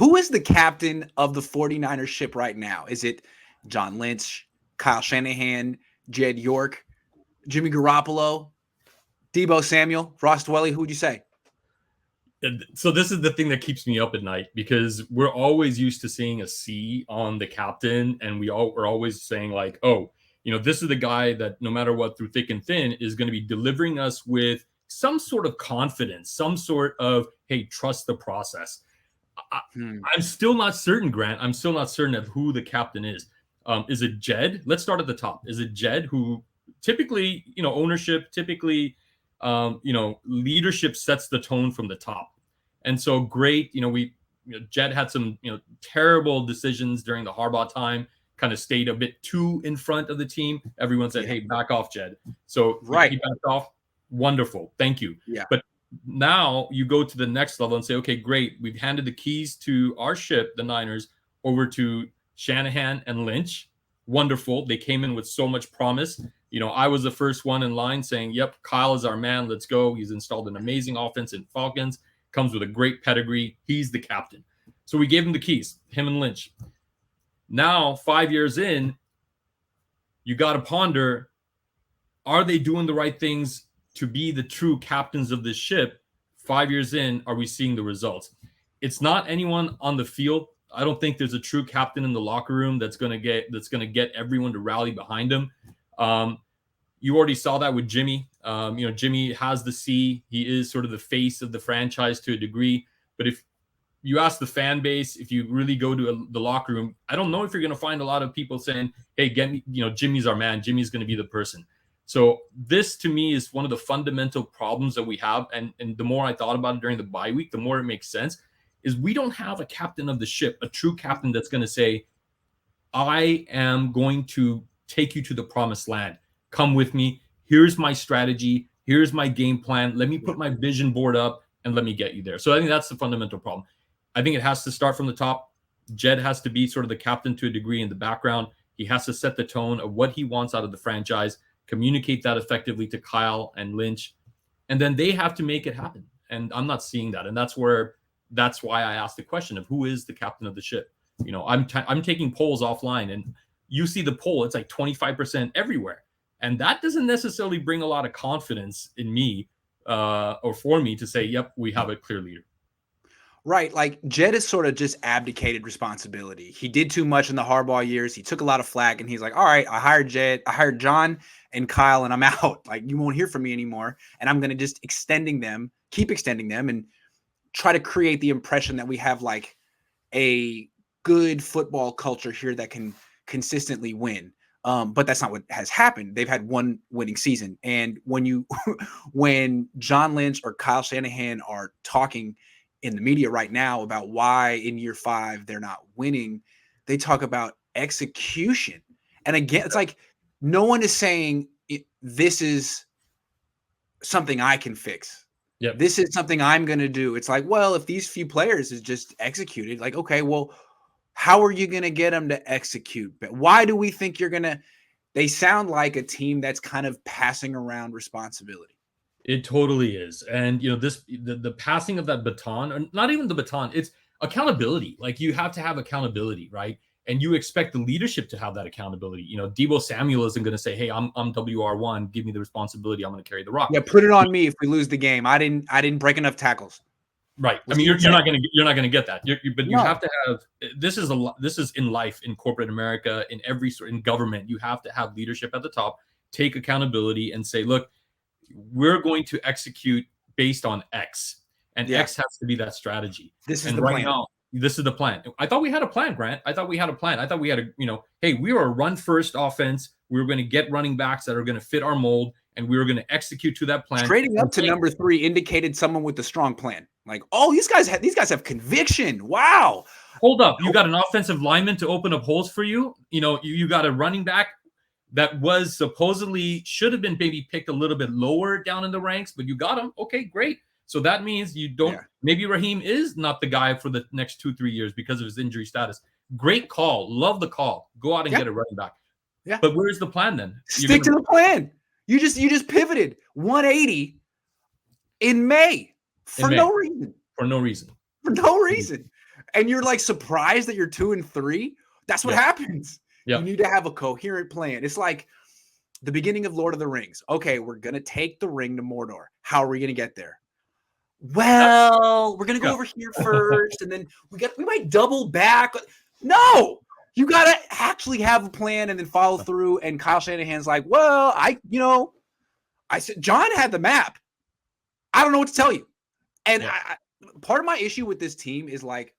Who is the captain of the 49ers ship right now? Is it John Lynch, Kyle Shanahan, Jed York, Jimmy Garoppolo, Deebo Samuel, Ross Dwelly? Who would you say? So this is the thing that keeps me up at night, because we're always used to seeing a C on the captain, and we're always saying like, oh, this is the guy that no matter what, through thick and thin, is going to be delivering us with some sort of confidence, some sort of, hey, trust the process. I'm still not certain, Grant. I'm still not certain of who the captain is. Is it Jed? Let's start at the top. Is it Jed, who typically, ownership, typically, leadership sets the tone from the top? And so great, Jed had some, terrible decisions during the Harbaugh time, kind of stayed a bit too in front of the team. Everyone said, hey, back off, Jed. So he backed off. Wonderful. Thank you. Yeah. But now you go to the next level and say, okay, great. We've handed the keys to our ship, the Niners, over to Shanahan and Lynch. Wonderful. They came in with so much promise. I was the first one in line saying, yep, Kyle is our man. Let's go. He's installed an amazing offense in Falcons, comes with a great pedigree. He's the captain. So we gave him the keys, him and Lynch. Now, 5 years in, you got to ponder, are they doing the right things to be the true captains of this ship? 5 years in, are we seeing the results? It's not anyone on the field. I don't think there's a true captain in the locker room that's going to get everyone to rally behind him. You already saw that with Jimmy. Jimmy has the C. He is sort of the face of the franchise to a degree. But if you ask the fan base, if you really go to the locker room, I don't know if you're going to find a lot of people saying, hey, get me, Jimmy's our man. Jimmy's going to be the person. So this, to me, is one of the fundamental problems that we have. And the more I thought about it during the bye week, the more it makes sense, is we don't have a captain of the ship, a true captain that's going to say, I am going to take you to the promised land. Come with me. Here's my strategy. Here's my game plan. Let me put my vision board up and let me get you there. So I think that's the fundamental problem. I think it has to start from the top. Jed has to be sort of the captain to a degree in the background. He has to set the tone of what he wants out of the franchise, communicate that effectively to Kyle and Lynch, and then they have to make it happen. And I'm not seeing that. And that's why I asked the question of who is the captain of the ship. I'm taking polls offline, and you see the poll, it's like 25% everywhere. And that doesn't necessarily bring a lot of confidence in me or for me to say, yep, we have a clear leader. Right. Like Jed has sort of just abdicated responsibility. He did too much in the Harbaugh years. He took a lot of flack, and he's like, all right, I hired hired John and Kyle, and I'm out. Like, you won't hear from me anymore. And I'm going to just keep extending them and try to create the impression that we have like a good football culture here that can consistently win. But that's not what has happened. They've had one winning season. And when John Lynch or Kyle Shanahan are talking in the media right now about why in year 5 they're not winning, they talk about execution. And again, it's like no one is saying this is something I can fix. Yep. This is something I'm going to do. It's like, well, if these few players is just executed, like, okay, well, how are you going to get them to execute? But why do we think you're going to – they sound like a team that's kind of passing around responsibility. It totally is. And, the passing of that baton, or not even the baton, it's accountability. Like, you have to have accountability, right? And you expect the leadership to have that accountability. Deebo Samuel isn't going to say, hey, I'm WR1, give me the responsibility, I'm going to carry the rock. Yeah, put it on me if we lose the game. I didn't break enough tackles. Right. I mean, you're not going to get that. But you have to have. This is in life, in corporate America, in government. You have to have leadership at the top, take accountability, and say, look, we're going to execute based on X, and X has to be that strategy. This is the plan. Now, this is the plan. I thought we had a plan, Grant. I thought we had a plan. I thought we had hey, we are a run-first offense. We were going to get running backs that are going to fit our mold, and we were going to execute to that plan. Trading up to number 3 indicated someone with a strong plan. Like, oh, these guys have conviction. Wow. Hold up. You got an offensive lineman to open up holes for you. You got a running back that was supposedly should have been maybe picked a little bit lower down in the ranks, but you got him. Okay, great. So that means you don't maybe Raheem is not the guy for the next 2-3 years because of his injury status. Great call. Love the call. Go out and get a running back. Yeah. But where's the plan then? Stick to the plan. You just pivoted 180 in May. For no reason. and you're like surprised that you're 2-3. That's what happens. Yeah. You need to have a coherent plan. It's like the beginning of Lord of the Rings. Okay, we're gonna take the ring to Mordor. How are we gonna get there? Well, we're gonna go over here first, and then we might double back. No, you gotta actually have a plan and then follow through. And Kyle Shanahan's like, well, I said John had the map. I don't know what to tell you. And part of my issue with this team is like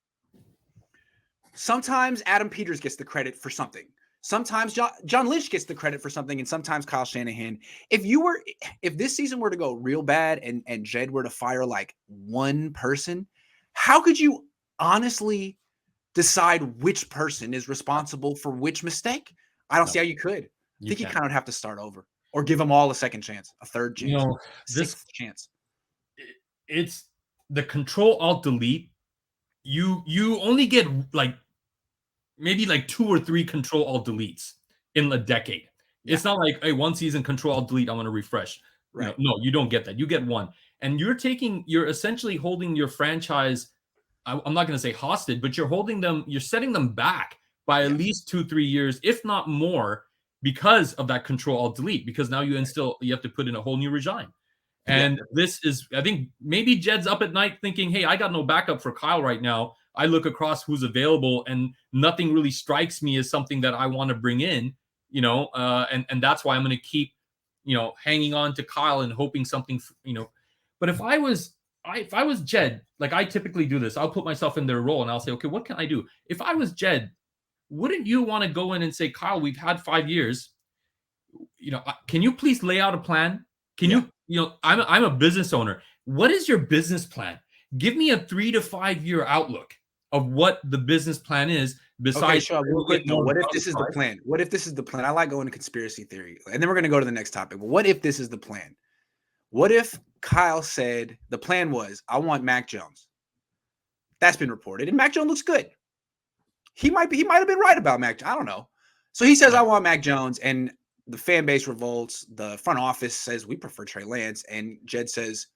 sometimes Adam Peters gets the credit for something. Sometimes John Lynch gets the credit for something, and sometimes Kyle Shanahan. If this season were to go real bad and Jed were to fire like one person, how could you honestly decide which person is responsible for which mistake? I don't see how you could. I think you kind of have to start over or give them all a second chance, a third chance, sixth chance. It's the Control-Alt-Delete. You only get like maybe like 2 or 3 Control-Alt-Deletes in a decade. It's not like, hey, one season Control-Alt-Delete, I want to refresh. Right. No, you don't get that. You get one. And you're essentially holding your franchise, I'm not going to say hostage, but you're setting them back by at least 2-3 years, if not more, because of that Control-Alt-Delete, because now you have to put in a whole new regime. And this is, I think maybe Jed's up at night thinking, hey, I got no backup for Kyle right now. I look across who's available and nothing really strikes me as something that I want to bring in, and that's why I'm going to keep, hanging on to Kyle and hoping something, but if I was Jed, like I typically do this, I'll put myself in their role and I'll say, okay, what can I do? If I was Jed, wouldn't you want to go in and say, Kyle, we've had 5 years, can you please lay out a plan? Can you, I'm a business owner. What is your business plan? Give me a 3 to 5 year outlook of what the business plan is. Besides, what if this is the plan? What if this is the plan? I like going to conspiracy theory, and then we're going to go to the next topic. But what if this is the plan? What if Kyle said the plan was, I want Mac Jones? That's been reported, and Mac Jones looks good. He might have been right about Mac. I don't know. So he says, I want Mac Jones, and the fan base revolts. The front office says we prefer Trey Lance, and Jed says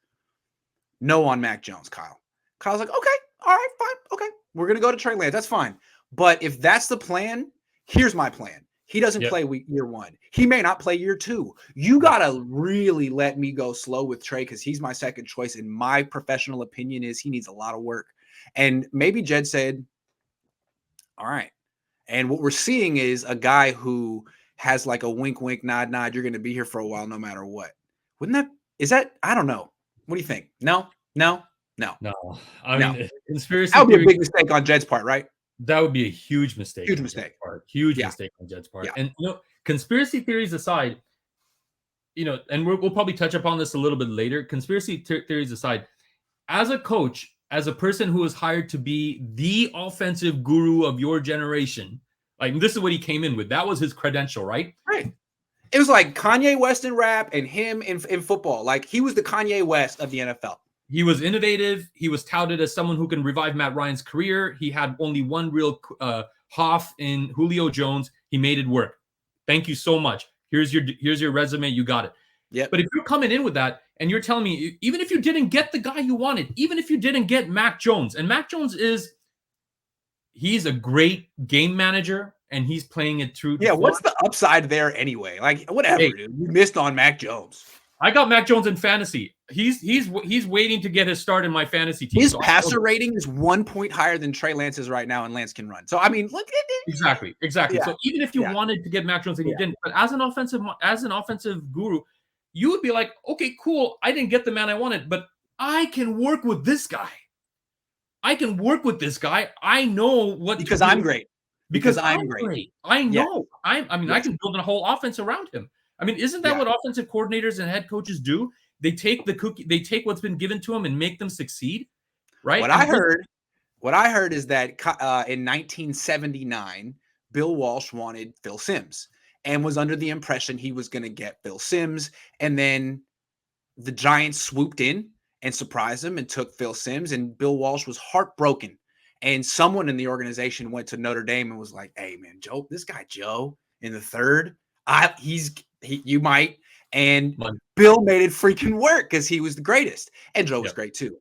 no on Mac Jones. Kyle's like, okay, all right, fine, okay, we're gonna go to Trey Lance. That's fine. But if that's the plan, here's my plan. He doesn't play year 1. He may not play year 2. You gotta really let me go slow with Trey because he's my second choice. And my professional opinion is he needs a lot of work. And maybe Jed said, all right. And what we're seeing is a guy who has like a wink, wink, nod, nod. You're going to be here for a while, no matter what. I don't know. What do you think? No. I mean, conspiracy. That would be a big mistake on Jed's part, right? That would be a huge mistake. Huge mistake On Jed's part. And conspiracy theories aside, and we'll probably touch upon this a little bit later. Conspiracy theories aside, as a coach, as a person who was hired to be the offensive guru of your generation, like this is what he came in with. That was his credential, right? Right. It was like Kanye West in rap and him in football. Like he was the Kanye West of the NFL. He was innovative. He was touted as someone who can revive Matt Ryan's career. He had only one real Hoff in Julio Jones. He made it work. Thank you so much. Here's your resume. You got it. Yeah. But if you're coming in with that and you're telling me, even if you didn't get the guy you wanted, even if you didn't get Mac Jones, and Mac Jones he's a great game manager and he's playing it through. Yeah. What's the upside there anyway? Like whatever, dude. You missed on Mac Jones. I got Mac Jones in fantasy. He's waiting to get his start in my fantasy team. His passer rating is 1 point higher than Trey Lance's right now, and Lance can run. So I mean, look at it. Exactly. Yeah. So even if you wanted to get Mac Jones and you didn't, but as an offensive guru, you would be like, okay, cool. I didn't get the man I wanted, but I can work with this guy. I know what because I'm great. Because I'm great. I know. Yeah. I can build a whole offense around him. I mean, isn't that what offensive coordinators and head coaches do? They take take what's been given to them and make them succeed, right? What I heard is that in 1979, Bill Walsh wanted Phil Simms and was under the impression he was going to get Phil Simms, and then the Giants swooped in and surprised him and took Phil Simms, and Bill Walsh was heartbroken. And someone in the organization went to Notre Dame and was like, "Hey, man, this guy Joe in the third, you might." And Bill made it freaking work because he was the greatest. And Joe was great too.